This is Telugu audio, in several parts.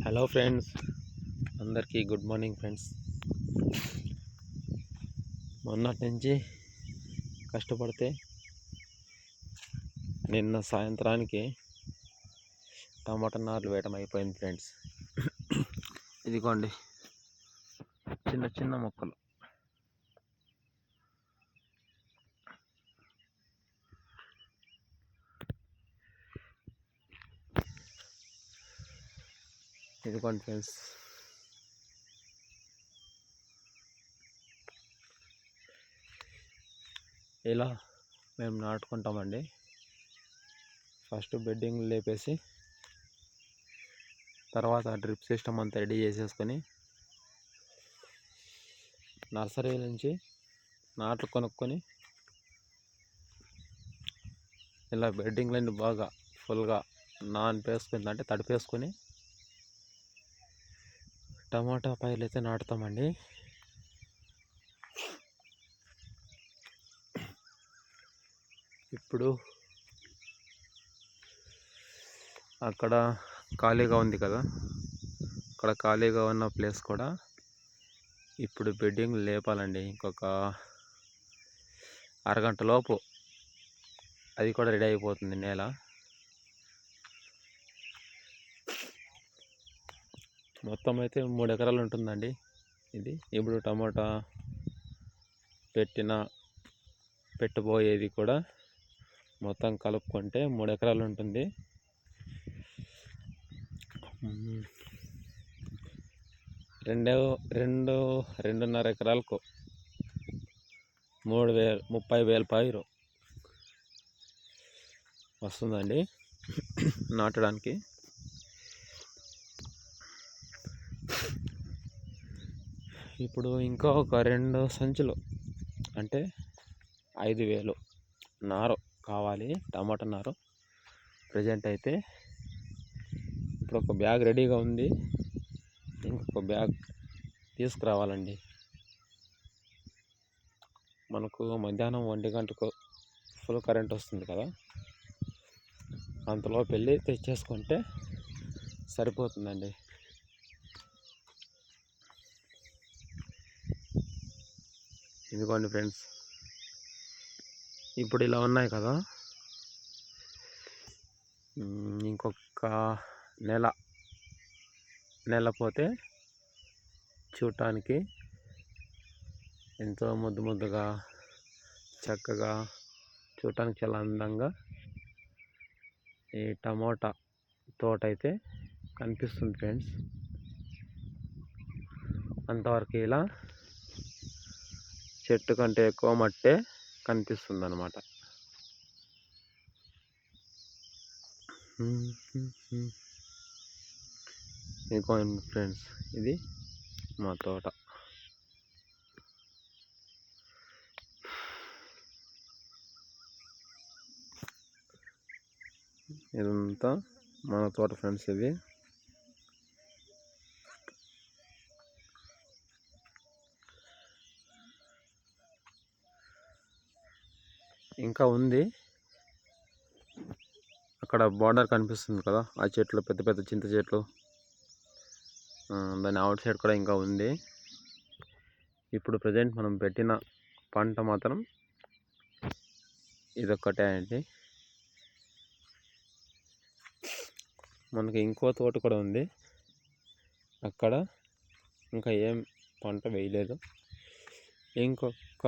హలో ఫ్రెండ్స్, అందరికీ గుడ్ మార్నింగ్ ఫ్రెండ్స్. మొన్నటి నుంచి కష్టపడితే నిన్న సాయంత్రానికి టమాటా నార్లు వేయడం అయిపోయింది ఫ్రెండ్స్. ఇదిగోండి చిన్న చిన్న మొక్కలు. ఇదిగోండి ఫ్రెండ్స్, ఇలా మేము నాటుకుంటామండి. ఫస్ట్ బెడ్డింగ్ లేపేసి తర్వాత డ్రిప్ సిస్టమ్ అంతా రెడీ చేసేసుకొని నర్సరీ నుంచి నాట్లు కొనుక్కొని ఇలా బెడ్డింగ్లన్నీ బాగా ఫుల్గా నానిపేసుకుందంటే తడిపేసుకొని టమాటా పైర్లు అయితే నాటుతామండి. ఇప్పుడు అక్కడ ఖాళీగా ఉంది కదా, అక్కడ ఖాళీగా ఉన్న ప్లేస్ కూడా ఇప్పుడు బెడ్డింగ్ లేపాలండి. ఇంకొక అరగంట లోపు అది కూడా రెడీ అయిపోతుంది నేల. మొత్తం అయితే 3 ఎకరాలు ఉంటుందండి ఇది. ఇప్పుడు టమాటా పెట్టబోయేది కూడా మొత్తం కలుపుకుంటే 3 ఎకరాలు ఉంటుంది. రెండున్నర ఎకరాలకు 30,000 పైరు వస్తుందండి నాటడానికి. ఇప్పుడు ఇంకా ఒక 2 సంచులు అంటే 5,000 నారు కావాలి, టమాటా నారు. ప్రజెంట్ అయితే ఇప్పుడు ఒక బ్యాగ్ రెడీగా ఉంది, ఇంకొక బ్యాగ్ తీసుకురావాలండి. మనకు మధ్యాహ్నం 1 గంటకు ఫుల్ కరెంట్ వస్తుంది కదా, అంతలోపు వెళ్ళి తెచ్చేసుకుంటే సరిపోతుందండి. ఇదిగోండి ఫ్రెండ్స్, ఇప్పుడు ఇలా ఉన్నాయి కదా, ఇంకొక నెల పోతే చూడటానికి ఎంతో ముద్దుగా చక్కగా, చూడటానికి చాలా అందంగా ఈ టమోటా తోట అయితే కనిపిస్తుంది ఫ్రెండ్స్. అంతవరకు ఇలా చెట్టు కంటే ఎక్కువ మట్టే కనిపిస్తుంది అన్నమాట. ఇదిగోండి ఫ్రెండ్స్, ఇది మా తోట. ఇదంతా మన తోట ఫ్రెండ్స్. ఇది ఇంకా ఉంది, అక్కడ బార్డర్ కనిపిస్తుంది కదా, ఆ చెట్లు పెద్ద పెద్ద చింత చెట్లు, దాని అవుట్ సైడ్ కూడా ఇంకా ఉంది. ఇప్పుడు ప్రజెంట్ మనం పెట్టిన పంట మాత్రం ఇదొక్కటే అండి. మనకి ఇంకో తోట కూడా ఉంది, అక్కడ ఇంకా ఏం పంట వేయలేదు. ఇంకొక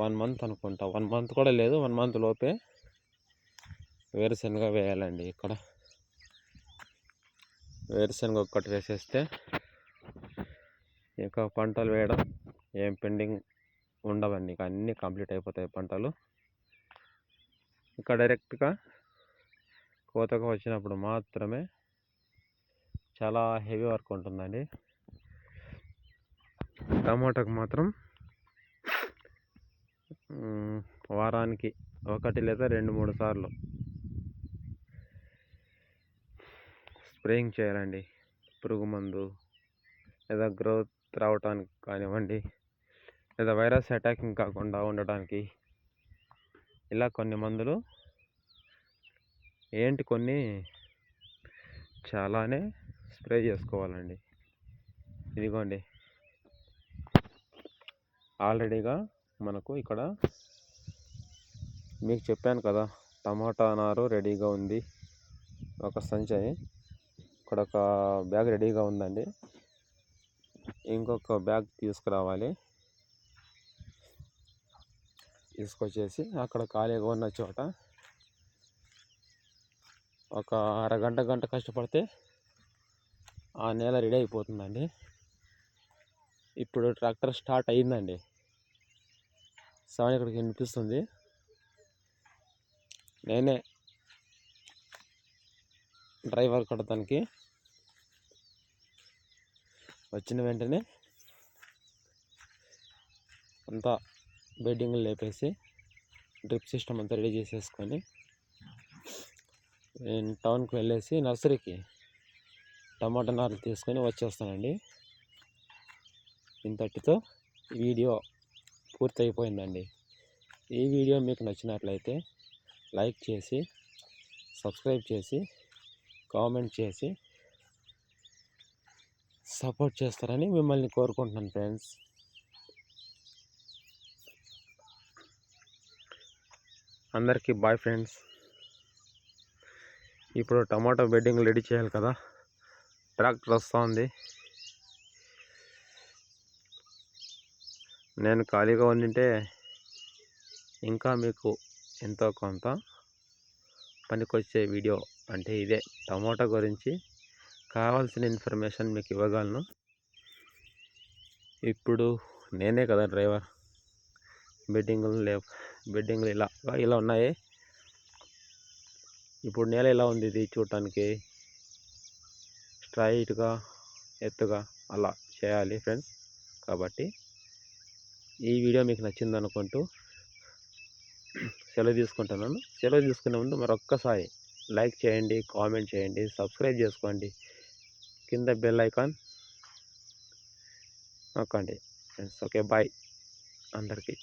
1 మంత్ అనుకుంటా, 1 మంత్ కూడా లేదు, 1 మంత్ లోపే వేరుశనగ వేయాలండి. ఇక్కడ వేరుశనగ ఒక్కటి వేసేస్తే ఇక పంటలు వేయడం ఏం పెండింగ్ ఉండవండి, ఇక అన్నీ కంప్లీట్ అయిపోతాయి పంటలు. ఇక డైరెక్ట్గా కోతకు వచ్చినప్పుడు మాత్రమే చాలా హెవీ వర్క్ ఉంటుందండి. టమాటాకు మాత్రం వారానికి 1 లేదా 2-3 సార్లు స్ప్రేయింగ్ చేయాలండి. పురుగు మందు లేదా గ్రోత్ రావటానికి కానివ్వండి, లేదా వైరస్ అటాకింగ్ కాకుండా ఉండటానికి ఇలా కొన్ని మందులు కొన్ని చాలానే స్ప్రే చేసుకోవాలండి. ఇదిగోండి ఆల్రెడీగా మనకు ఇక్కడ మీకు చెప్పాను కదా, టమాటా నారు రెడీగా ఉంది. ఒక సంచి ఇక్కడ ఒక బ్యాగ్ రెడీగా ఉందండి. ఇంకొక బ్యాగ్ తీసుకురావాలి. తీసుకొచ్చేసి అక్కడ ఖాళీగా ఉన్న చోట ఒక గంట కష్టపడితే ఆ నేల రెడీ అయిపోతుందండి. ఇప్పుడు ట్రాక్టర్ స్టార్ట్ అయ్యిందండి. సౌండ్ ఇక్కడికి వినిపిస్తుంది. నేనే డ్రైవర్ కడతానికి వచ్చిన వెంటనే అంతా బెడ్డింగ్లు లేపేసి డ్రిప్ సిస్టమ్ అంతా రెడీ చేసేసుకొని నేను టౌన్కి వెళ్ళేసి నర్సరీకి టమాటా నారులు తీసుకొని వచ్చేస్తానండి. ఇంతటితో వీడియో పూర్తి అయిపోయిందండి. ఈ వీడియో మీకు నచ్చినట్లయితే లైక్ చేసి, సబ్స్క్రైబ్ చేసి, కామెంట్ చేసి సపోర్ట్ చేస్తారని మిమ్మల్ని కోరుకుంటున్నాను ఫ్రెండ్స్. అందరికీ బాయ్ ఫ్రెండ్స్. ఇప్పుడు టమాటో బెడ్డింగ్ రెడీ చేయాలి కదా, ట్రాక్టర్ వస్తుంది. నేను ఖాళీగా ఉండింటే ఇంకా మీకు ఎంతో కొంత పనికొచ్చే వీడియో అంటే ఇదే. టమాటా గురించి కావాల్సిన ఇన్ఫర్మేషన్ మీకు ఇవ్వగలను. ఇప్పుడు నేనే కదా డ్రైవర్. బెడ్డింగ్లు ఇలా ఉన్నాయి. ఇప్పుడు నేల ఎలా ఉంది, ఇది చూడటానికి స్ట్రైట్గా ఎత్తుగా అలా చేయాలి ఫ్రెండ్స్. కాబట్టి ఈ వీడియో మీకు నచ్చింది అనుకుంటూ సెలవు తీసుకుంటున్నాను. సెలవు తీసుకునే ముందు మరొక్కసారి లైక్ చేయండి, కామెంట్ చేయండి, సబ్స్క్రైబ్ చేసుకోండి, కింద బెల్ ఐకాన్ నొక్కండి ఫ్రెండ్స్. ఓకే బాయ్ అందరికీ.